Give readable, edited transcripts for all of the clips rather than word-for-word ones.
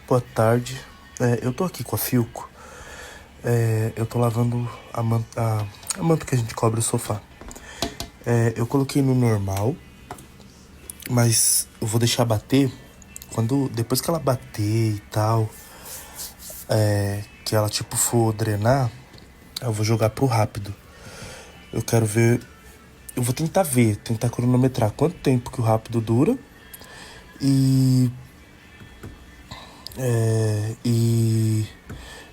boa tarde. Eu tô aqui com a Filco. Eu tô lavando a manta que a gente cobre o sofá. Eu coloquei no normal, mas eu vou deixar bater. Depois que ela bater e tal, que ela tipo for drenar, eu vou jogar pro rápido. Eu quero ver. Eu vou tentar cronometrar quanto tempo que o rápido dura. E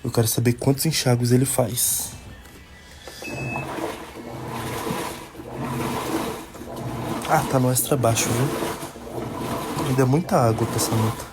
eu quero saber quantos enxágues ele faz. Ah, tá no extra baixo, viu? Ainda é muita água pra essa manta.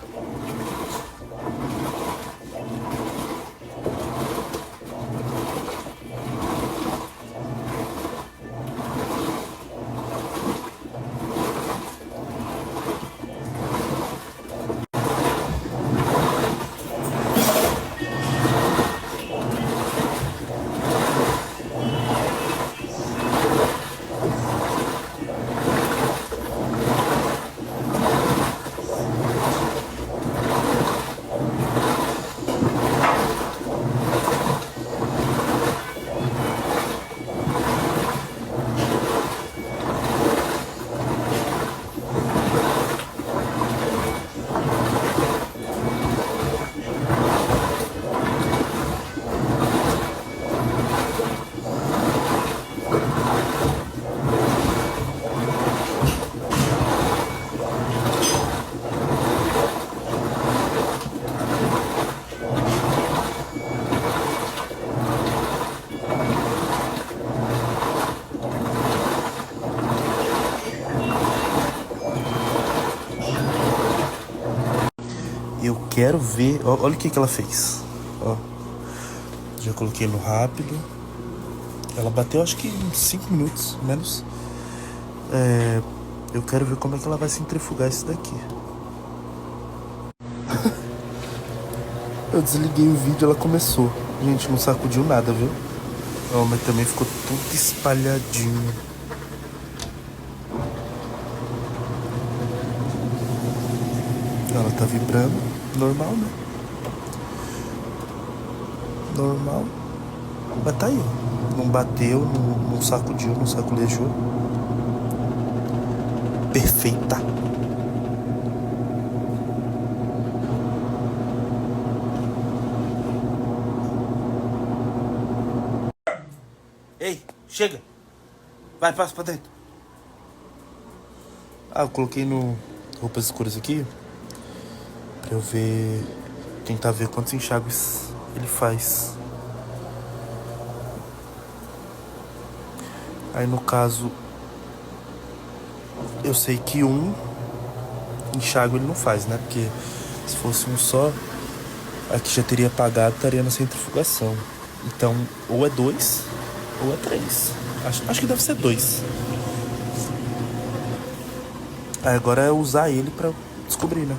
Eu quero ver. Olha o que ela fez. Ó. Já coloquei no rápido. Ela bateu acho que uns 5 minutos, menos. Eu quero ver como é que ela vai centrifugar isso daqui. Eu desliguei o vídeo, ela começou. Gente, não sacudiu nada, viu? Ó, mas também ficou tudo espalhadinho. Ela tá vibrando. Normal, né? Normal. Mas tá aí, ó. Não bateu, não sacudiu, não sacolejou. Perfeita. Ei, chega. Vai, passa pra dentro. Eu coloquei no roupas escuras aqui pra eu ver, tentar ver quantos enxágues ele faz. Aí no caso, eu sei que um enxágue ele não faz, né? Porque se fosse um só, aqui já teria apagado, estaria na centrifugação. Então, ou é 2 ou é 3. Acho que deve ser 2. Aí agora é usar ele pra descobrir, né?